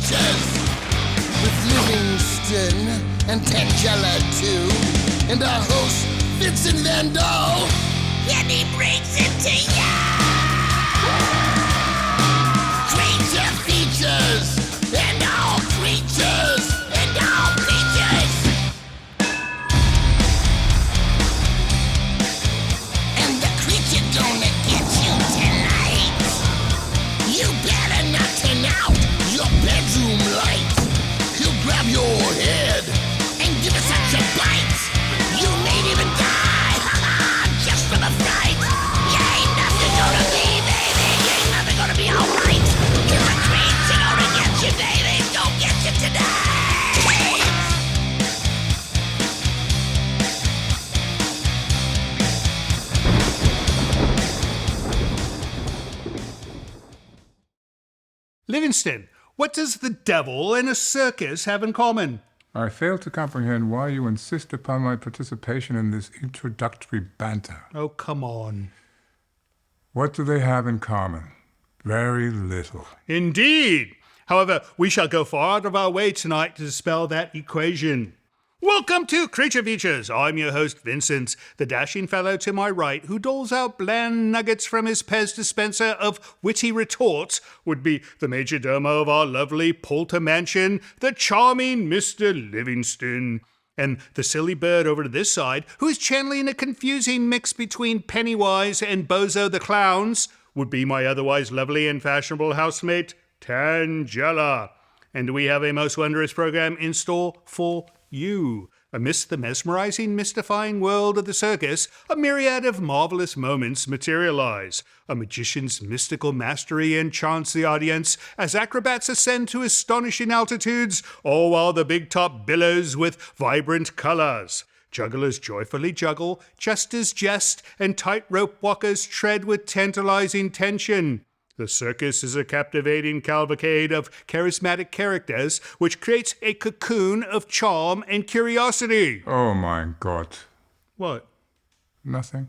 features with Livingston and Tangela too, and our host Vincent Van Dahl, and he brings it to ya. Creature features and all creatures and all creatures, and the creature gonna get you tonight. You better not turn out your bedroom light. He'll grab your head and give it such a bite. You may even die, just from a fright. You ain't nothing gonna be, baby. You ain't nothing gonna be alright. Cause the creature gonna get you, baby. Don't get you tonight. Livingston, what does the devil and a circus have in common? I fail to comprehend why you insist upon my participation in this introductory banter. Oh, come on. What do they have in common? Very little. Indeed. However, we shall go far out of our way tonight to dispel that equation. Welcome to Creature Features. I'm your host, Vincent, the dashing fellow to my right, who doles out bland nuggets from his Pez dispenser of witty retorts, would be the major domo of our lovely Polter mansion, the charming Mr. Livingston. And the silly bird over to this side, who is channeling a confusing mix between Pennywise and Bozo the Clowns, would be my otherwise lovely and fashionable housemate, Tangela. And we have a most wondrous program in store for you. Amidst the mesmerizing, mystifying world of the circus, a myriad of marvelous moments materialize. A magician's mystical mastery enchants the audience as acrobats ascend to astonishing altitudes, all while the big top billows with vibrant colors. Jugglers joyfully juggle, jesters jest, and tightrope walkers tread with tantalizing tension. The circus is a captivating cavalcade of charismatic characters, which creates a cocoon of charm and curiosity. Oh my God. What? Nothing.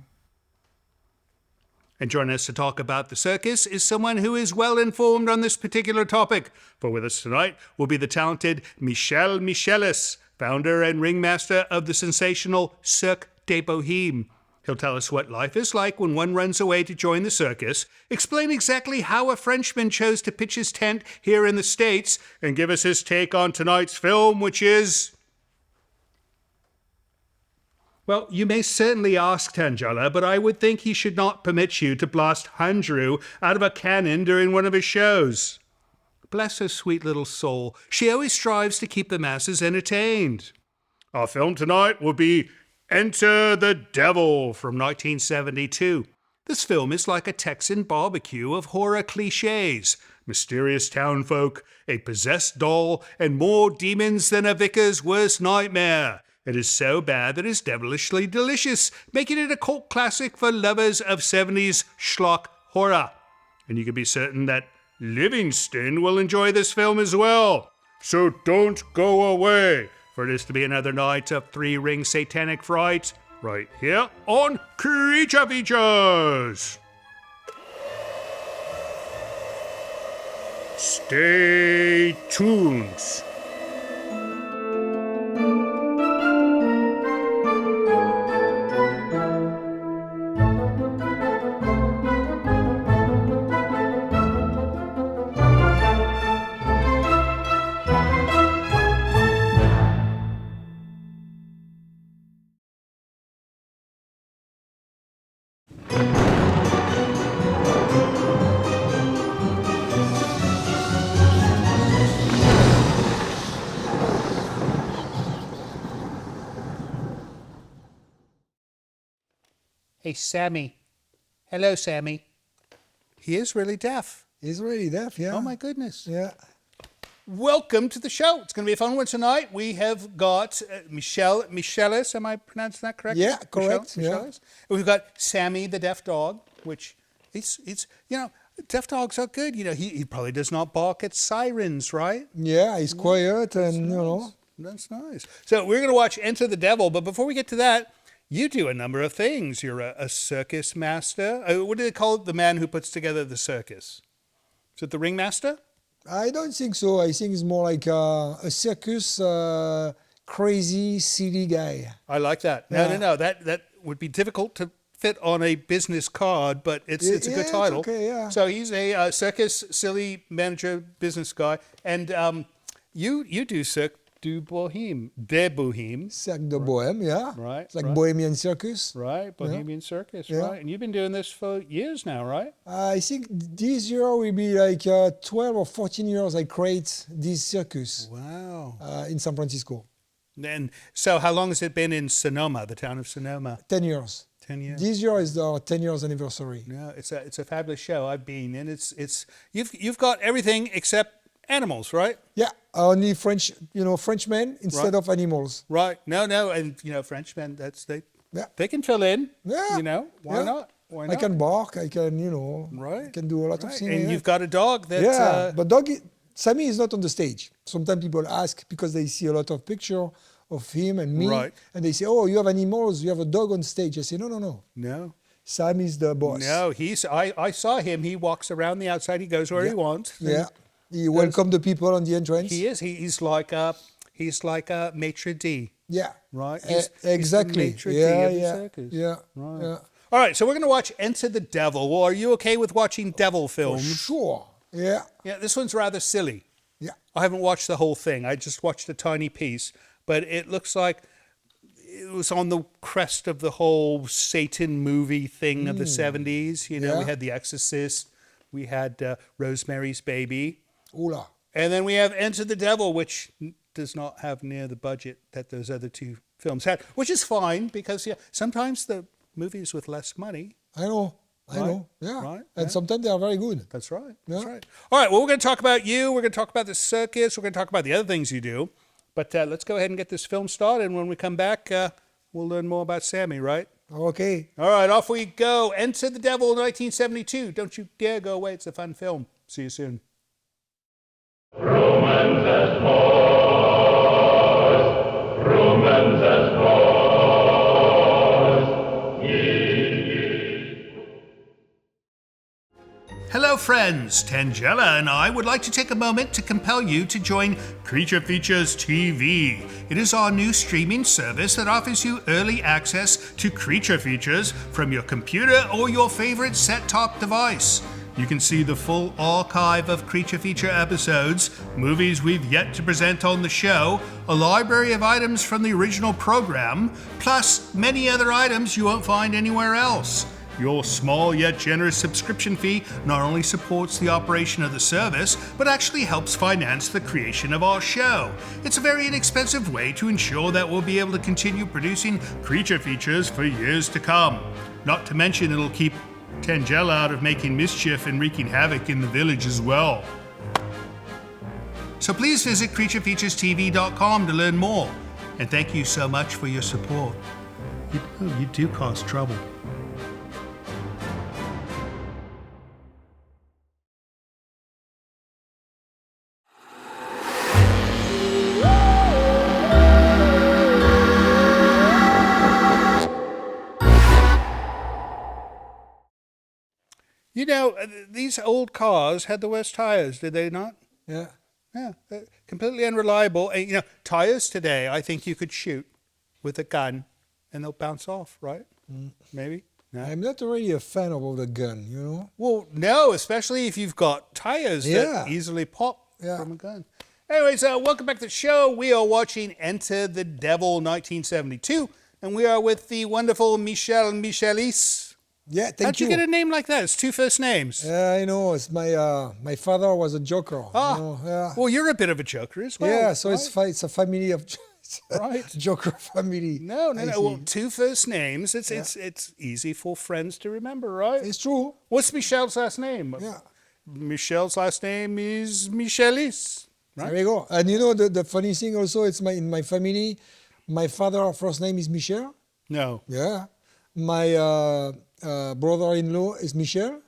And joining us to talk about the circus is someone who is well informed on this particular topic. For with us tonight will be the talented Michel Michelis, founder and ringmaster of the sensational Cirque du Boheme. He'll tell us what life is like when one runs away to join the circus, explain exactly how a Frenchman chose to pitch his tent here in the States, and give us his take on tonight's film, which is... Well, you may certainly ask, Tangela, but I would think he should not permit you to blast Andrew out of a cannon during one of his shows. Bless her sweet little soul. She always strives to keep the masses entertained. Our film tonight will be Enter the Devil from 1972. This film is like a Texan barbecue of horror cliches. Mysterious townfolk, a possessed doll, and more demons than a vicar's worst nightmare. It is so bad that it's devilishly delicious, making it a cult classic for lovers of 70s schlock horror. And you can be certain that Livingston will enjoy this film as well. So don't go away, for it is to be another night of three-ring satanic fright, right here on Creature Features. Stay tuned. Hey, Sammy. Hello, Sammy. He is really deaf. He's really deaf, yeah. Oh, my goodness. Yeah. Welcome to the show. It's going to be a fun one tonight. We have got Michel Michelis. Am I pronouncing that correctly? Yeah, correct. Michel, Michelis. And we've got Sammy the deaf dog, which it's deaf dogs are good. He probably does not bark at sirens, right? Yeah, he's quiet and, That's nice. So we're going to watch Enter the Devil, but before we get to that, you do a number of things. You're a circus master. What do they call it? The man who puts together the circus. Is it the ringmaster? I don't think so. I think it's more like a circus, crazy, silly guy. I like that. No, Yeah. no. That would be difficult to fit on a business card, but it's a Yeah, good it's title. okay, yeah. So he's a circus, silly manager, business guy, and you do Cirque du Boheme, de Boheme, Cirque du Boheme, yeah. Right, It's like right. Bohemian Circus. right? Bohemian Circus, Yeah. right? And you've been doing this for years now, right? I think this year will be like 12 or 14 years I create this circus Wow. in San Francisco. And so, how long has it been in Sonoma, the town of Sonoma? 10 years. 10 years. This year is our 10 years anniversary. No, it's a fabulous show. I've been, and it's you've got everything except animals, right? Yeah, only Frenchmen instead Right. of animals. Right. No, and Frenchmen. Yeah. They can fill in. Yeah. Why Yeah. not? Why not? I can bark, I can, Right. I can do a lot of Right. things. And yeah. you've got a dog that. Yeah, but Sammy is not on the stage. Sometimes people ask because they see a lot of picture of him and me, Right. and they say, "Oh, you have animals, you have a dog on stage." I say, "No. No. Sam is the boss." No. I saw him. He walks around the outside. He goes where he wants. Yeah, he welcome the people on the entrance. He is. He's like a maitre d'. Yeah, Right. exactly. He's the maitre d' Yeah, of the yeah, circus. yeah, Right. yeah. All right. So we're going to watch Enter the Devil. Well, are you okay with watching devil films? Sure. Yeah, Yeah. This one's rather silly. yeah. I haven't watched the whole thing. I just watched a tiny piece, but it looks like it was on the crest of the whole Satan movie thing of the 70s. We Yeah. had The Exorcist, we had Rosemary's Baby, Oula. and then we have Enter the Devil, which does not have near the budget that those other two films had, which is fine because sometimes the movies with less money. I know. Right, Yeah. right, And yeah. sometimes they are very good. That's right. That's Yeah. right. All right. Well, we're going to talk about you. We're going to talk about the circus. We're going to talk about the other things you do. But let's go ahead and get this film started. And when we come back, we'll learn more about Sammy, right? Okay. All right. Off we go. Enter the Devil, 1972. Don't you dare go away. It's a fun film. See you soon. Romans as boys, Romans as boys, Hello, friends. Tangella and I would like to take a moment to compel you to join Creature Features TV. It is our new streaming service that offers you early access to Creature Features from your computer or your favorite set-top device. You can see the full archive of Creature Feature episodes, movies we've yet to present on the show, a library of items from the original program, plus many other items you won't find anywhere else. Your small yet generous subscription fee not only supports the operation of the service, but actually helps finance the creation of our show. It's a very inexpensive way to ensure that we'll be able to continue producing Creature Features for years to come. Not to mention it'll keep Tangella out of making mischief and wreaking havoc in the village as well. So please visit creaturefeaturestv.com to learn more. And thank you so much for your support. You do cause trouble. These old cars had the worst tires, did they not? Yeah. Yeah, completely unreliable. And, tires today, I think you could shoot with a gun and they'll bounce off, right? Maybe? No? I'm not really a fan of the gun, Well, no, especially if you've got tires Yeah. that easily pop Yeah. from a gun. Anyways, welcome back to the show. We are watching Enter the Devil 1972, and we are with the wonderful Michel Michelis. Yeah, thank How'd you get a name like that? It's two first names. Yeah, I know. It's my father was a joker. Ah, Yeah. well, you're a bit of a joker as well. Yeah, so right? it's a family of Right. joker family. No. I Well, see. two first names. It's easy for friends to remember, right? It's true. What's Michel's last name? Yeah. Michel's last name is Michelis. Right? There we go. And the funny thing also, it's in my family, my father's first name is Michel. No. Yeah. My brother-in-law is Michel.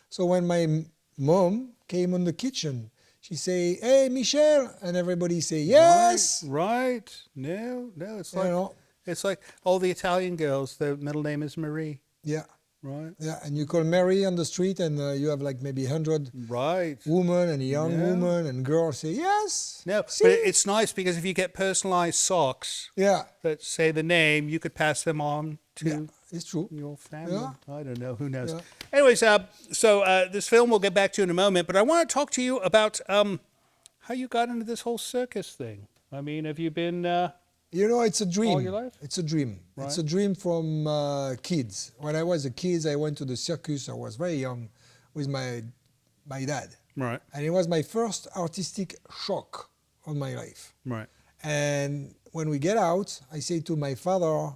So when my mom came on the kitchen, she say, "Hey, Michel," and everybody say, "Yes." Right. No. It's You like know. it's like all the Italian girls. Their middle name is Marie. Yeah. Right. Yeah, and you call Mary on the street, and you have like maybe 100 Right. women and young women and girls say yes. No, see? but it's nice because if you get personalized socks Yeah, that say the name, you could pass them on to yeah, it's true. your family. Yeah. I don't know. Who knows? Yeah. Anyways, this film we'll get back to in a moment, but I want to talk to you about how you got into this whole circus thing. I mean, have you been... You know, it's a dream. All your life? It's a dream. Right. It's a dream from kids. When I was a kid, I went to the circus. I was very young with my dad. Right. And it was my first artistic shock of my life. Right. And when we get out, I say to my father,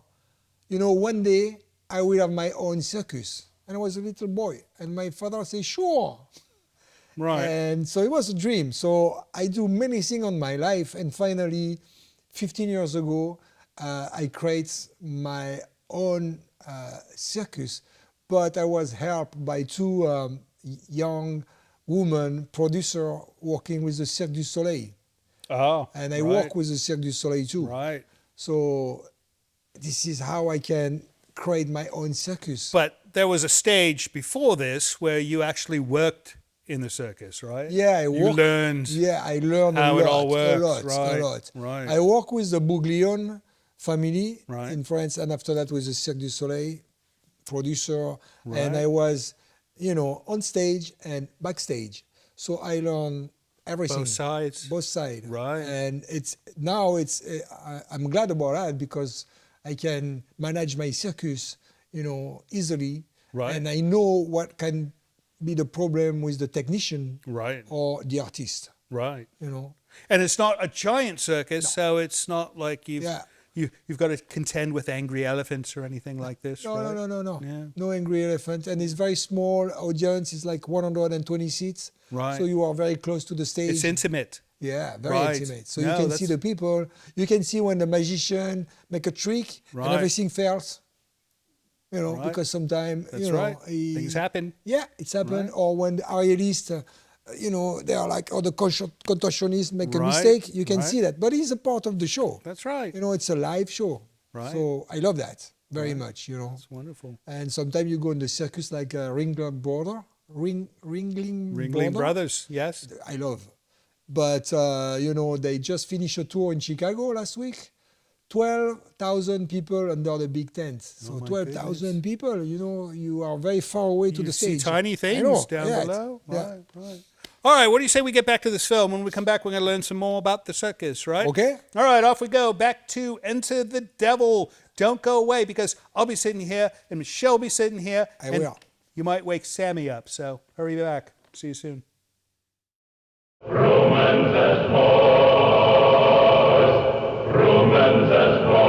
you know, one day I will have my own circus. And I was a little boy. And my father said, sure. Right. And so it was a dream. So I do many things on my life. And finally, 15 years ago, I create my own circus. But I was helped by two young women, producer, working with the Cirque du Soleil. Oh, And I right. work with the Cirque du Soleil too. Right. So this is how I can create my own circus. But there was a stage before this where you actually worked in the circus, right? Yeah, You learned I learned how a lot, it all works. a lot. Right. I work with the Bouglione family Right. in France, and after that with the Cirque du Soleil producer, Right. and I was, you know, on stage and backstage. So I learned everything. Both sides. Both sides. Right. And I'm glad about that because I can manage my circus, you know, easily. Right. And I know what can be the problem with the technician Right. or the artist, Right. you know. And it's not a giant circus, so it's not like you've Yeah. you've got to contend with angry elephants or anything like this, No, right? no. Yeah. No angry elephant. And it's very small audience. It's like 120 seats. Right. So you are very close to the stage. It's intimate. Yeah, very Right. intimate. So No, you can see that's- the people. You can see when the magician make a trick Right. and everything fails. You know, Right. because sometimes, That's you know, right. Things happen. Yeah, it's happened. Right. Or when the aerialist, you know, they are like, or the contortionists make a Right. mistake. You can Right. see that. But it's a part of the show. That's right. You know, it's a live show. Right. So I love that very much, you know. It's wonderful. And sometimes you go in the circus like a Ringling Ringling Brothers, yes. I love. But, you know, they just finished a tour in Chicago last week. 12,000 people under the big tent. So my 12,000 people, you know, you are very far away to You the see stage. tiny I things know, down yeah, below. yeah. Right. All right, what do you say we get back to this film? When we come back, we're going to learn some more about the circus, right? Okay. All right, off we go. Back to Enter the Devil. Don't go away because I'll be sitting here and Michelle will be sitting here. I and will. You might wake Sammy up, so hurry back. See you soon. Romans as boys, Romans as boys.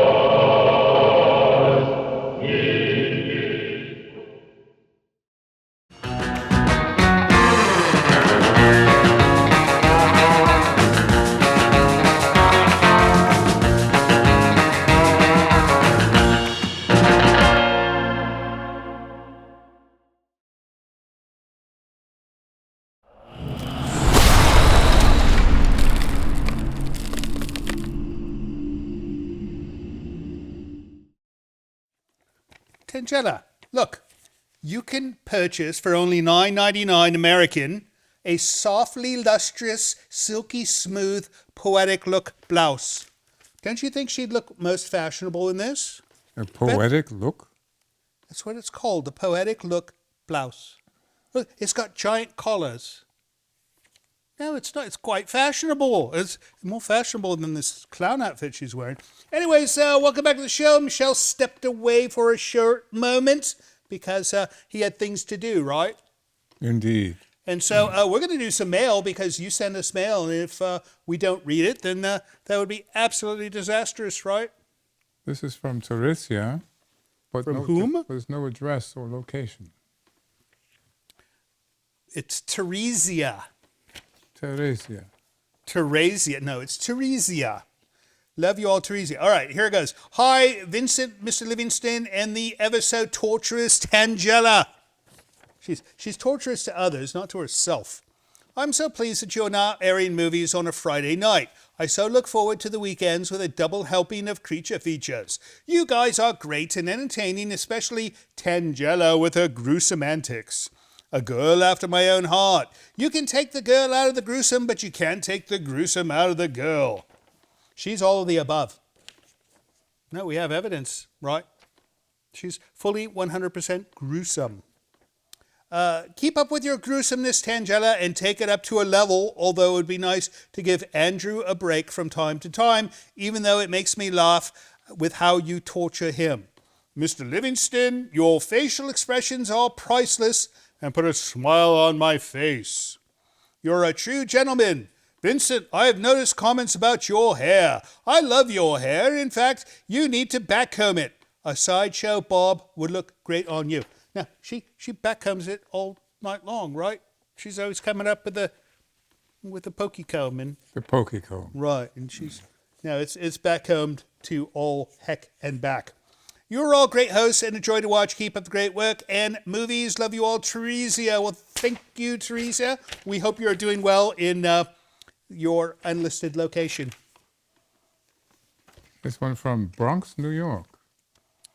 Tangella, look, you can purchase for only $9.99 American a softly lustrous, silky smooth, poetic look blouse. Don't you think she'd look most fashionable in this? A poetic look? That's what it's called, the poetic look blouse. Look, it's got giant collars. No, it's not. It's quite fashionable. It's more fashionable than this clown outfit she's wearing. Anyways, welcome back to the show. Michel stepped away for a short moment because he had things to do, right? Indeed. And so we're going to do some mail because you send us mail, and if we don't read it, then that would be absolutely disastrous, right? This is from Teresia. But From whom? There's no address or location. It's Teresia. Teresia. Teresia. No, it's Teresia. Love you all, Teresia. All right, here it goes. Hi, Vincent, Mr. Livingston, and the ever so torturous Tangella. She's torturous to others, not to herself. I'm so pleased that you're now airing movies on a Friday night. I so look forward to the weekends with a double helping of creature features. You guys are great and entertaining, especially Tangela with her gruesome antics. A girl after my own heart. You can take the girl out of the gruesome, but you can't take the gruesome out of the girl. She's all of the above. No, we have evidence, right? She's fully 100% gruesome. Keep up with your gruesomeness, Tangela, and take it up to a level, although it would be nice to give Andrew a break from time to time, even though it makes me laugh with how you torture him. Mr. Livingston, your facial expressions are priceless and put a smile on my face. You're a true gentleman. Vincent, I have noticed comments about your hair. I love your hair. In fact, you need to backcomb it. A sideshow bob would look great on you. Now, she backcombs it all night long, right? She's always coming up with the pokey comb. And, The pokey comb. right, and it's backcombed to all heck and back. You're all great hosts and enjoy to watch. Keep up the great work and movies. Love you all, Teresa. Well, thank you, Teresa. We hope you're doing well in your unlisted location. This one from Bronx, New York.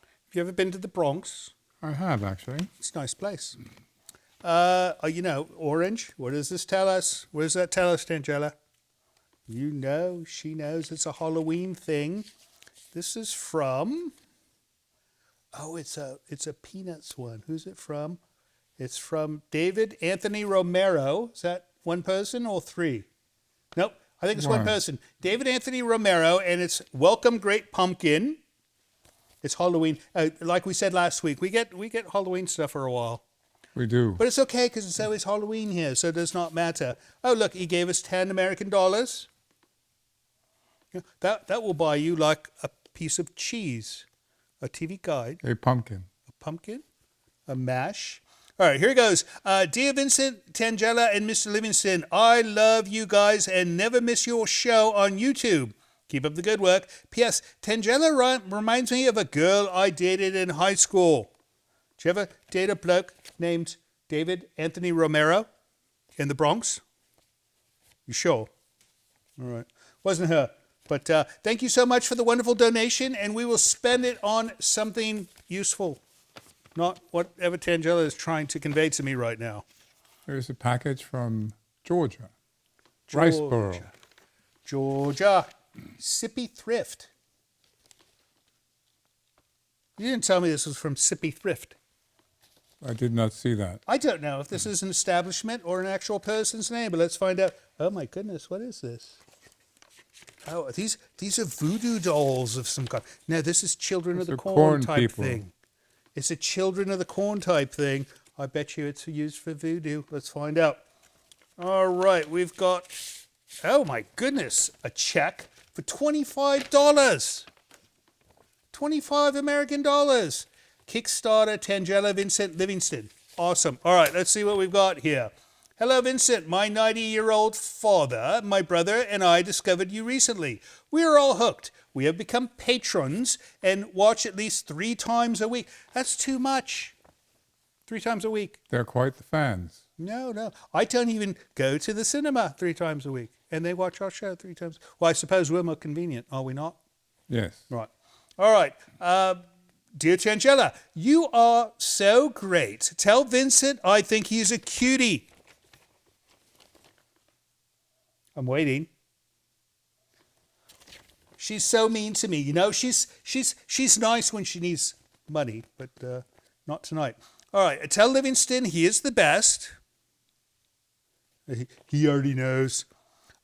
Have you ever been to the Bronx? I have, actually. It's a nice place. Orange. What does this tell us? What does that tell us, Tangela? You know, she knows it's a Halloween thing. This is from... Oh, it's a Peanuts one. Who's it from? It's from David Anthony Romero. Is that one person or three? Nope, I think it's one person. David Anthony Romero, and it's Welcome Great Pumpkin. It's Halloween. Like we said last week, we get Halloween stuff for a while. We do. But it's okay because it's always Halloween here, so it does not matter. Oh, look, he gave us $10 American. That will buy you like a piece of cheese, a TV guide, A pumpkin. a pumpkin, a mash. All right, here goes. Dear Vincent, Tangela, and Mr. Livingston, I love you guys and never miss your show on YouTube. Keep up the good work. P.S. Tangela reminds me of a girl I dated in high school. Did you ever date a bloke named David Anthony Romero in the Bronx? You sure? All right. Wasn't her. But thank you so much for the wonderful donation, and we will spend it on something useful. Not whatever Tangela is trying to convey to me right now. Here's a package from Georgia. Riceboro. Georgia. Sippy Thrift. You didn't tell me this was from Sippy Thrift. I did not see that. I don't know if this is an establishment or an actual person's name, but let's find out. Oh my goodness, what is this? Oh, these are voodoo dolls of some kind. No, this is Children of the Corn type people. thing. It's a Children of the Corn type thing. I bet you it's used for voodoo. Let's find out. All right, we've got, oh my goodness, a check for $25. 25 American dollars. Kickstarter, Tangela, Vincent Livingston. Awesome. All right, let's see what we've got here. Hello, Vincent. My 90-year-old father, my brother, and I discovered you recently. We are all hooked. We have become patrons and watch at least 3 times a week. That's too much. 3 times a week. They're quite the fans. No. I don't even go to the cinema 3 times a week. And they watch our show 3 times. Well, I suppose we're more convenient, are we not? Yes. Right. All right. Dear Tangela, you are so great. Tell Vincent I think he's a cutie. I'm waiting. She's so mean to me. You know, she's nice when she needs money, but not tonight. All right. Tell Livingston he is the best. He already knows.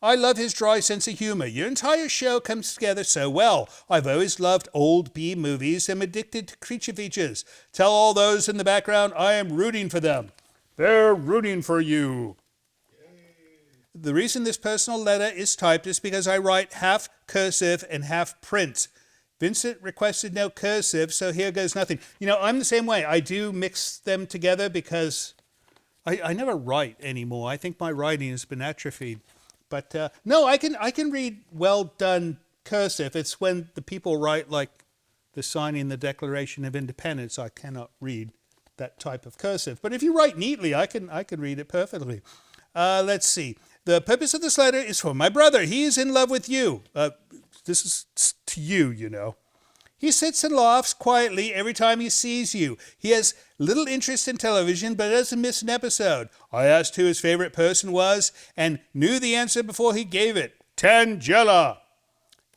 I love his dry sense of humor. Your entire show comes together so well. I've always loved old B movies and am addicted to creature features. Tell all those in the background I am rooting for them. They're rooting for you. The reason this personal letter is typed is because I write half cursive and half print. Vincent requested no cursive, so here goes nothing. You know, I'm the same way. I do mix them together because I never write anymore. I think my writing has been atrophied. But no, I can read well done cursive. It's when the people write like the signing the Declaration of Independence, I cannot read that type of cursive. But if you write neatly, I can read it perfectly. Let's see. The purpose of this letter is for my brother. He is in love with you. This is to you, you know. He sits and laughs quietly every time he sees you. He has little interest in television, but doesn't miss an episode. I asked who his favorite person was and knew the answer before he gave it. Tangela.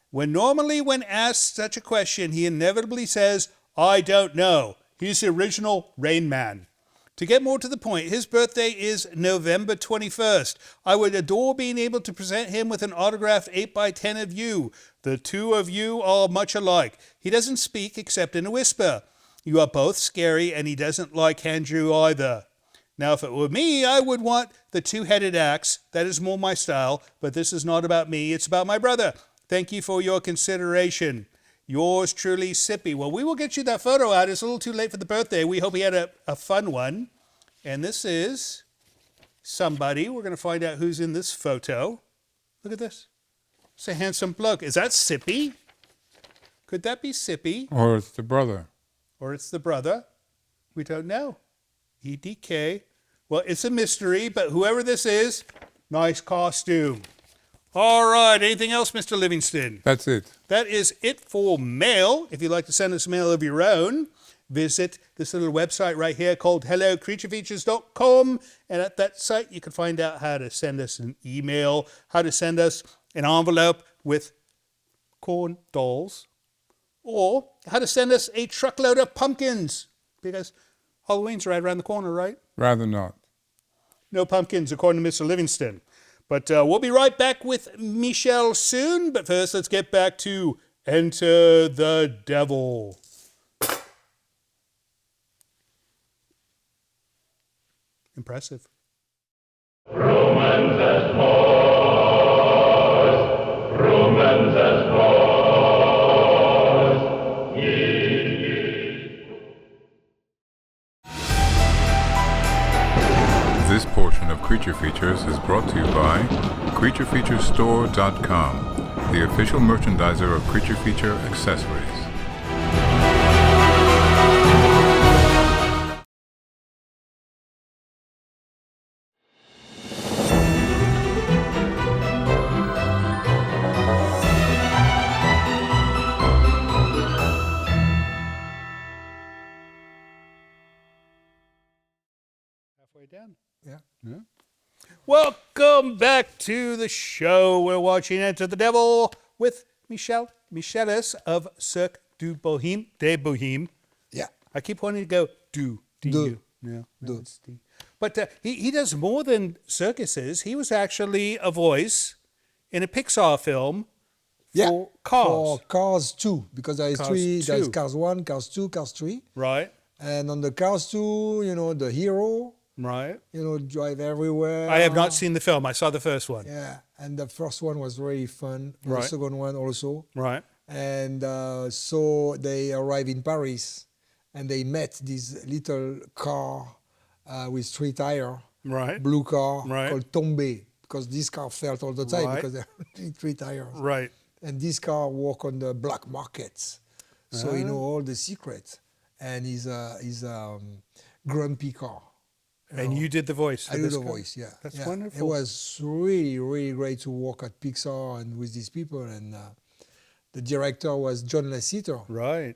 When asked such a question, he inevitably says, I don't know. He's the original Rain Man. To get more to the point, his birthday is November 21st. I would adore being able to present him with an autographed 8x10 of you. The two of you are much alike. He doesn't speak except in a whisper. You are both scary, and he doesn't like Andrew either. Now, if it were me, I would want the two-headed axe. That is more my style, but this is not about me. It's about my brother. Thank you for your consideration. Yours truly, Sippy. Well, we will get you that photo out. It's a little too late for the birthday. We hope he had a fun one. And this is somebody. We're going to find out who's in this photo. Look at this. It's a handsome bloke. Is that Sippy? Could that be Sippy? Or it's the brother. Or it's the brother? We don't know. EDK. Well, it's a mystery, but whoever this is, nice costume. All right. Anything else, Mr. Livingston? That's it. That is it for mail. If you'd like to send us mail of your own, visit this little website right here called hellocreaturefeatures.com. And at that site, you can find out how to send us an email, how to send us an envelope with corn dolls, or how to send us a truckload of pumpkins, because Halloween's right around the corner, right? Rather not. No pumpkins, according to Mr. Livingston. But we'll be right back with Michel soon. But first, let's get back to Enter the Devil. Impressive. Romans as boys, Romans as boys, This portion of Creature Features is brought to you by CreatureFeatureStore.com, the official merchandiser of Creature Feature accessories. Halfway down. Yeah. Welcome back to the show. We're watching Enter the Devil with Michel Michelis of Cirque du Boheme. Yeah. I keep wanting to go do. No, it's D. But he does more than circuses. He was actually a voice in a Pixar film for Cars. For Cars 2, because there is Cars three. There is 2. Cars 1, Cars 2, Cars 3. Right, And on the Cars 2, the hero, right. drive everywhere. I have not seen the film. I saw the first one. Yeah, and the first one was really fun. Right. The second one also. Right, And so they arrived in Paris, and they met this little car with 3 tires, right, blue car Right. called Tombe, because this car felt all the time Right. because they had 3 tires. right. And this car walk on the black markets, so he know all the secrets. And he's a grumpy car. And you did the voice. I for do this the guy? voice, yeah. That's yeah. wonderful. It was really, really great to work at Pixar and with these people. And the director was John Lasseter, Right,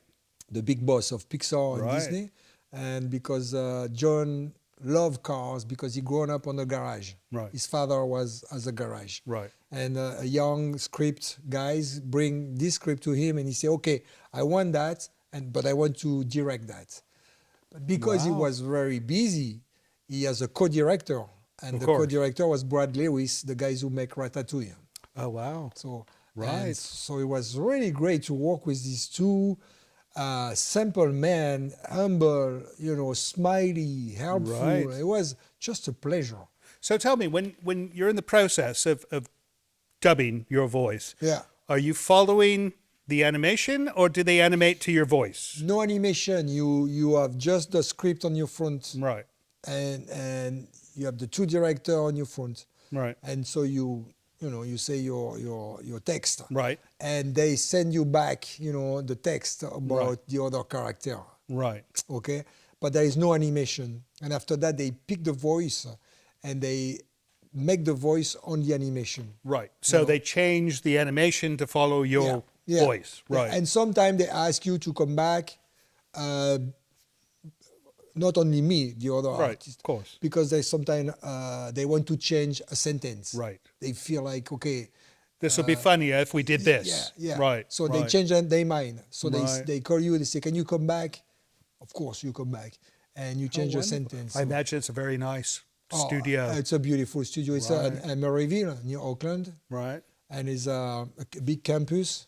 the big boss of Pixar and Right. Disney. And because John loved cars, because he grown up on a garage. Right. His father was as a garage. right, And a young script guys bring this script to him, and he say, "Okay, I want that, but I want to direct that." But because he Wow. was very busy, he has a co-director, and Of the course. co-director was Brad Lewis, the guys who make Ratatouille. Oh, wow. So Right. and so it was really great to work with these two simple men, humble, smiley, helpful. Right. It was just a pleasure. So tell me, when you're in the process of dubbing your voice, Yeah. are you following the animation, or do they animate to your voice? No animation. You have just the script on your front, Right, and you have the 2 director on your front, right, and so you say your text, right, and they send you back the text about the other character. right. Okay, but there is no animation, and after that they pick the voice and they make the voice on the animation. Right. So they change the animation to follow your voice. Right. Yeah. And sometimes they ask you to come back. Not only me, the other artist. Of course. Because they sometimes they want to change a sentence. Right. They feel like, okay. This would be funnier if we did this. Yeah. Right. So they change their mind. So they call you, they say, can you come back? Of course, you come back. And you change your sentence. I imagine it's a very nice studio. It's a beautiful studio. It's at Emeryville, near Auckland. Right. And it's a big campus.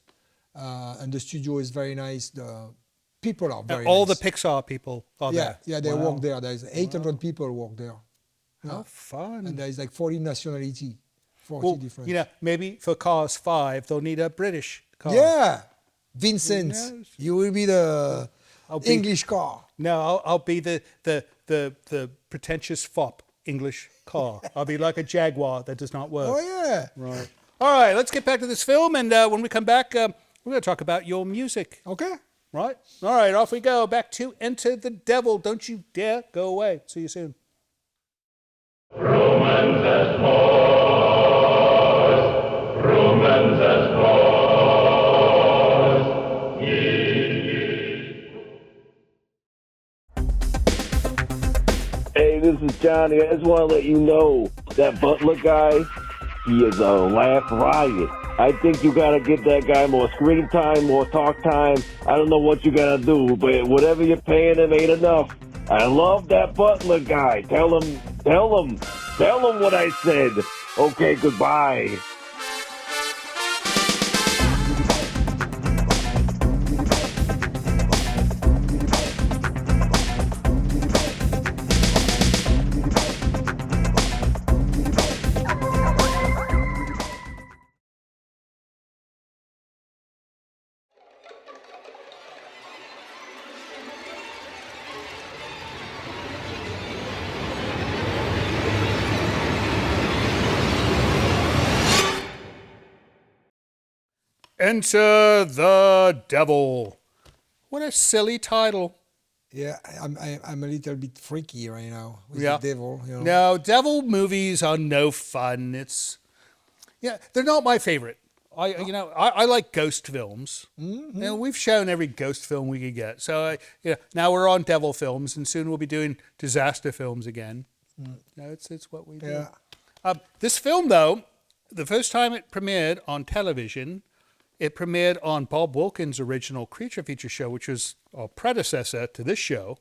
And the studio is very nice. The people are very All nice. the Pixar people are there. Yeah, they work there. There's 800 people work there. How fun. And there's like 40 nationality, 40 different. You know, maybe for Cars 5, they'll need a British car. Yeah, Vincent, Who knows? you will be the English car. No, I'll be the pretentious fop English car. I'll be like a Jaguar that does not work. Oh yeah. Right. All right, let's get back to this film. And when we come back, we're going to talk about your music. Okay. Right? All right, off we go. Back to Enter the Devil. Don't you dare go away. See you soon. Romans as boys, Romans as boys, Hey, this is Johnny. I just want to let you know that Butler guy, he is a laugh riot. I think you got to get that guy more screen time, more talk time. I don't know what you got to do, but whatever you're paying him ain't enough. I love that Butler guy. Tell him what I said. Okay, goodbye. Enter the Devil. What a silly title. Yeah, I'm a little bit freaky right now with Yeah. the devil. You know? No, devil movies are no fun. They're not my favorite. I like ghost films. Mm-hmm. You know, we've shown every ghost film we could get. So now we're on devil films, and soon we'll be doing disaster films again. No, it's what we do. Yeah. This film, though, the first time it premiered on television, it premiered on Bob Wilkins' original Creature Feature show, which was a predecessor to this show.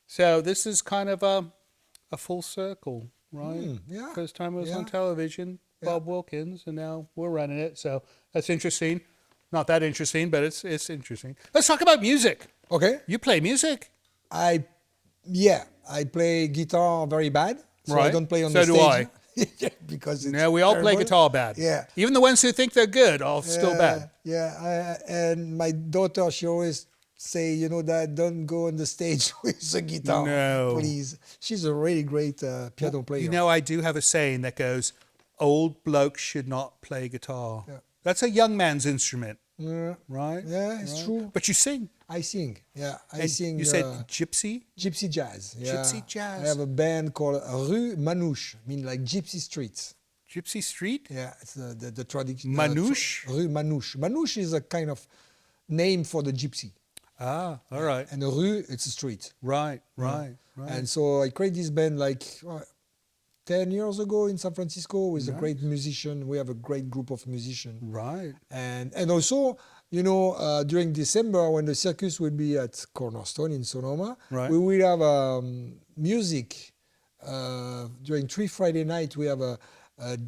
So this is kind of a full circle, right? Yeah. First time it was on Yeah. television, Bob Wilkins, and now we're running it. So that's interesting. Not that interesting, but it's interesting. Let's talk about music. Okay. You play music. I play guitar very bad. So I Right. don't play on So the do stage. I. Yeah, because it's Yeah, we all play terrible. guitar bad. Yeah. Even the ones who think they're good are still bad. Yeah, and my daughter, she always say, Dad, don't go on the stage with the guitar, No. please. She's a really great piano player. You know, I do have a saying that goes, old blokes should not play guitar. Yeah. That's a young man's instrument, Yeah, right? yeah, it's Right. true. But you sing. I sing. Yeah, I And sing. You said gypsy? gypsy jazz. Yeah. Gypsy jazz. I have a band called Rue Manouche, mean like gypsy streets. Gypsy Street? Yeah, it's the tradition. Manouche? Rue Manouche. Manouche is a kind of name for the gypsy. Ah, all right. And the rue, it's a street. Right. And so I created this band like 10 years ago in San Francisco with a great musician. We have a great group of musicians. Right. And also, during December when the circus will be at Cornerstone in Sonoma, Right. we will have music. During 3 Friday night, we have a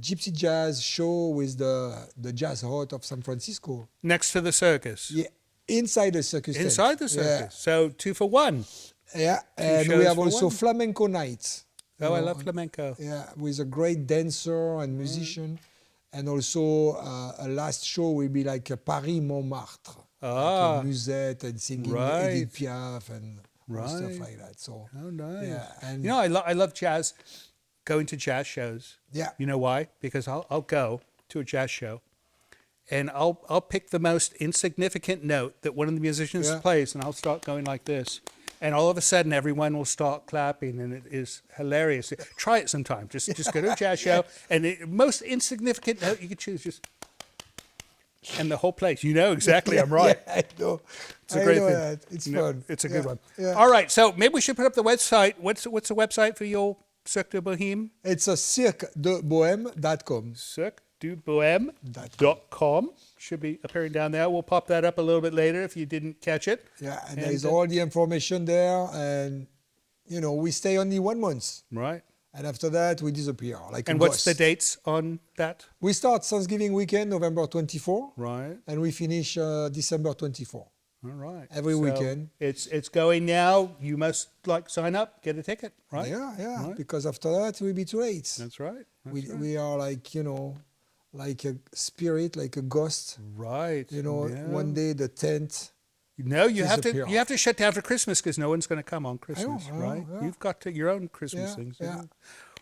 gypsy jazz show with the Jazz Hut of San Francisco. Next to the circus. Yeah, inside the circus tent. Inside the circus. So 2 for 1. Yeah, and shows we have for also one. flamenco nights. Oh, I love flamenco. Yeah, with a great dancer and musician. And also a last show will be like a Paris Montmartre. Ah. Like a Musette and singing Right. Edith Piaf and stuff Right. like that. So, Oh, nice. yeah, and I love jazz, going to jazz shows. yeah. You know why? Because I'll go to a jazz show, and I'll pick the most insignificant note that one of the musicians Yeah. plays, and I'll start going like this, and all of a sudden everyone will start clapping, and it is hilarious. Try it sometime. Just go to a jazz show, and the most insignificant note you can choose, just, and the whole place. You know exactly. I'm right. Yeah, I know. It's a great thing. That. It's fun. It's a good one. Yeah. All right, so maybe we should put up the website. What's the website for your Cirque du Boheme? It's a cirqueduboheme.com. CirqueDuBoheme.com. Should be appearing down there. We'll pop that up a little bit later if you didn't catch it. Yeah, and there's all the information there, and we stay only 1 month, Right. and after that we disappear like And a what's the ghost. dates on that? We start Thanksgiving weekend, November 24, Right. and we finish December 24. All right. Every weekend. It's going now. You must sign up, get a ticket, right? Yeah, Right. because after that it will be too late. That's right. We are like a spirit, like a ghost. Right. Yeah. One day the tent. No, you disappear. have to shut down for Christmas because no one's going to come on Christmas, I know, right? yeah. You've got your own Christmas Yeah, things. yeah.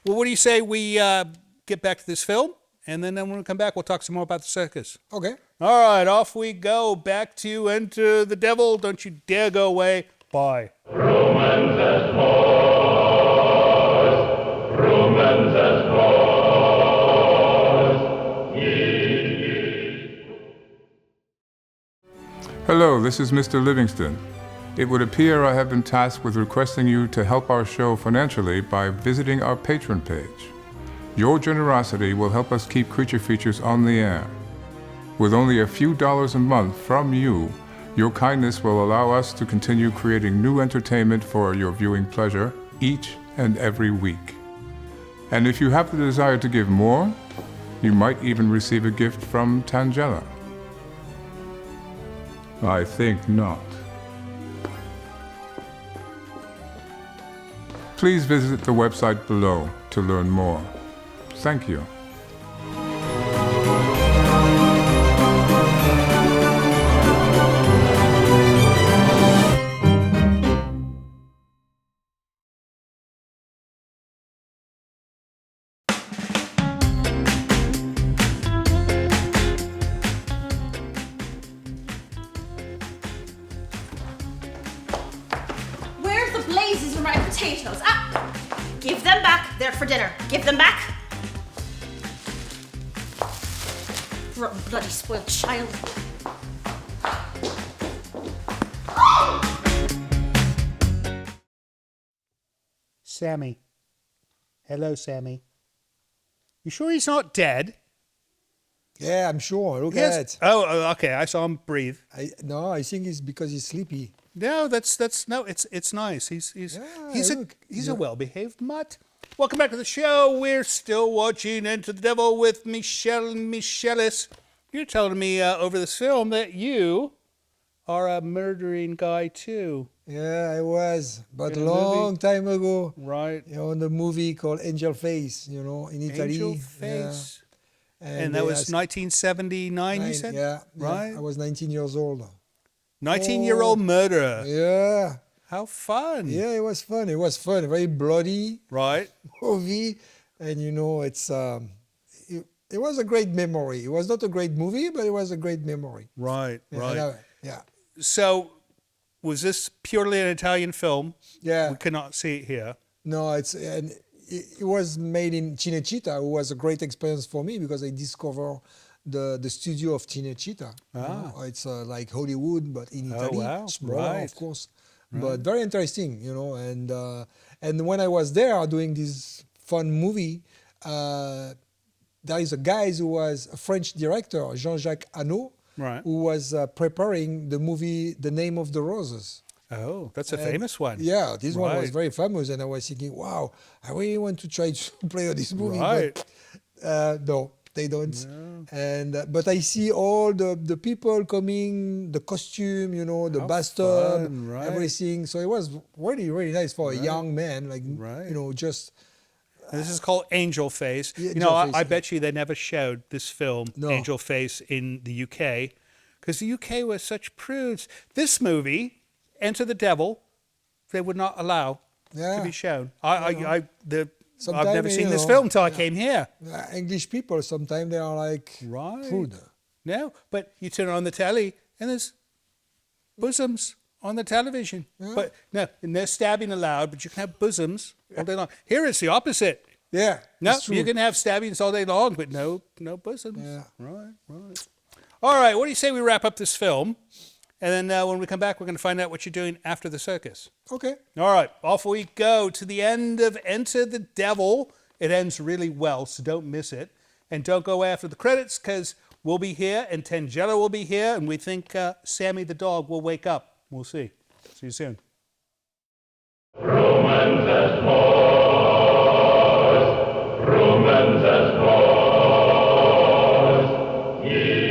Well, what do you say we get back to this film, and then when we come back, we'll talk some more about the circus. Okay. All right, off we go. Back to Enter the Devil. Don't you dare go away. Bye. Romans as boys, Romans as boys. Hello, this is Mr. Livingston. It would appear I have been tasked with requesting you to help our show financially by visiting our Patreon page. Your generosity will help us keep Creature Features on the air. With only a few dollars a month from you, your kindness will allow us to continue creating new entertainment for your viewing pleasure each and every week. And if you have the desire to give more, you might even receive a gift from Tangela. I think not. Please visit the website below to learn more. Thank you. Where the blazes are my potatoes? Ah! Give them back. They're for dinner. Give them back. Rotten bloody spoiled child. Sammy. Hello, Sammy. You sure he's not dead? Yeah, I'm sure. Look Yes. at it. Oh, okay. I saw him breathe. I think it's because he's sleepy. No, it's nice. He's look, a well-behaved mutt. Welcome back to the show. We're still watching Enter the Devil with Michel Michelis. You're telling me over this film that you are a murdering guy too. Yeah, I was, but In a a long movie? time ago. Right. In the movie called Angel Face, in Italy. Angel Yeah. Face. And they that was asked- 1979, you Nine- said? Yeah, Right. I was 19 years old. 19-year-old murderer. Yeah. How fun. Yeah, it was fun. It was fun. Very bloody Right. movie. And, it was a great memory. It was not a great movie, but it was a great memory. Right. Yeah, Right. Yeah. So, was this purely an Italian film? Yeah. We cannot see it here. No, it was made in Cinecittà. It was a great experience for me because I discovered the studio of Cinecittà. It's like Hollywood, but in Italy. wow. Smaller, Right. of course. But very interesting, and when I was there doing this fun movie, there is a guy who was a French director, Jean-Jacques Hano, Right. who was preparing the movie The Name of the Roses. Oh, that's a And famous one. Yeah, this one was Right. very famous, and I was thinking, wow, I really want to try to play on this movie. Right. But no, they don't. And but I see all the people coming, the costume, the How bastard, fun, right. everything. So it was really, really nice for a young man, Right. just. This is called Angel Face. Yeah, Angel Face, I yeah. bet you they never showed this film, No. Angel Face, in the UK, because the UK was such prudes. This movie, Enter the Devil, they would not allow to be shown. I've never seen this film till I came here. English people sometimes they are like Right. food. No, but you turn on the telly and there's bosoms on the television. But no, and they're stabbing allowed, but you can have bosoms all day long. Here it's the opposite. Yeah. No, it's true. you can have stabbings all day long, but no bosoms. Yeah. Right. All right, what do you say we wrap up this film? And then when we come back, we're going to find out what you're doing after the circus. Okay. All right, off we go to the end of Enter the Devil. It ends really well, so don't miss it. And don't go after the credits, because we'll be here, and Tangella will be here, and we think Sammy the dog will wake up. We'll see. See you soon. Romans as boys, Romans as boys, ye.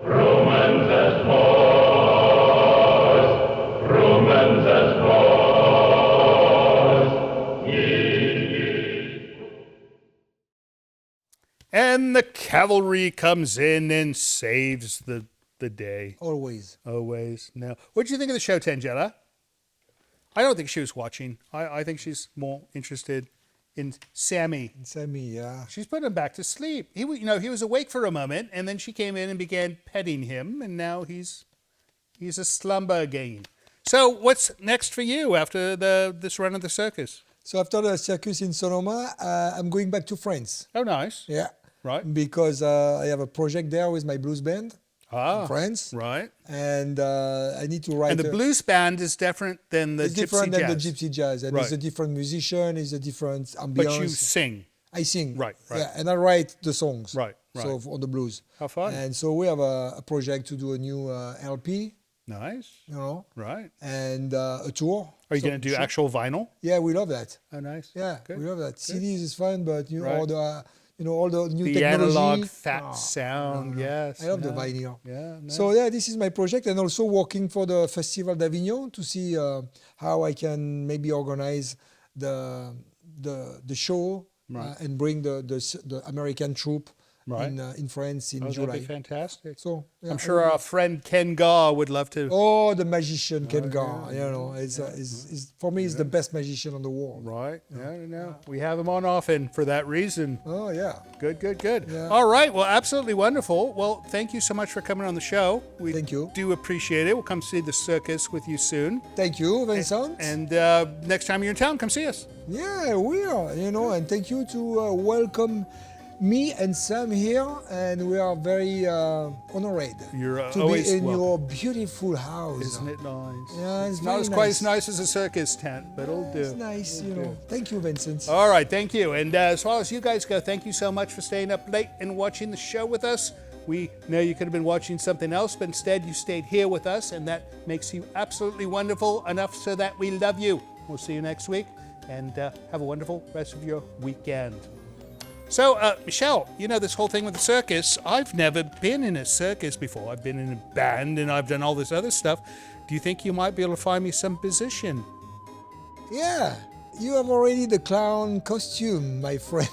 Romans as boys, Romans as boys, ye. And the cavalry comes in and saves the day. Always. Always. No. What did you think of the show, Tangella? I don't think she was watching. I think she's more interested in Sammy. Sammy, yeah. She's putting him back to sleep. He was awake for a moment, and then she came in and began petting him, and now he's a slumber again. So what's next for you after this run of the circus? So after the circus in Sonoma, I'm going back to France. Oh, nice. Yeah. Right. Because I have a project there with my blues band in France. Right. And I need to write. And the blues band is different than the it's gypsy different jazz. than the gypsy jazz. And Right. it's a different musician, it's a different ambiance. But you sing. I sing. Right. Yeah, and I write the songs. Right. So on the blues. How fun. And so we have a project to do a new LP, Nice. you know, Right. and a tour. Are you going to do actual vinyl? Yeah, we love that. Oh, nice. Yeah, Good. we love that. CDs is fun, but Right. all the new The technology. analog fat Oh, sound, yes. I love the no. vinyl. Yeah, no. So yeah, this is my project, and also working for the Festival d'Avignon to see how I can maybe organize the show Right. and bring the American troupe Right. in France in Oh, July. that'd be fantastic. So yeah, I'm sure our friend Ken Gar would love to. Oh, the magician Ken Gar, you know, is for me is the best magician on the world. Right. Yeah, no. We have him on often for that reason. Oh yeah. Good. Yeah. All right. Well, absolutely wonderful. Well, thank you so much for coming on the show. We Thank you. do appreciate it. We'll come see the circus with you soon. Thank you, Vincent. And next time you're in town, come see us. Yeah, we are, you know, and thank you to welcome me and Sam here, and we are very honored You're to always be in welcome. your beautiful house. Isn't it nice? Yeah, it's not very as quite nice. as nice as a circus tent, but it'll do. It's nice, you know. Thank you, Vincent. All right, thank you. And as far as you guys go, thank you so much for staying up late and watching the show with us. We know you could have been watching something else, but instead you stayed here with us, and that makes you absolutely wonderful, enough so that we love you. We'll see you next week, and have a wonderful rest of your weekend. So, Michelle, you know this whole thing with the circus, I've never been in a circus before. I've been in a band, and I've done all this other stuff. Do you think you might be able to find me some position? Yeah, you have already the clown costume, my friend.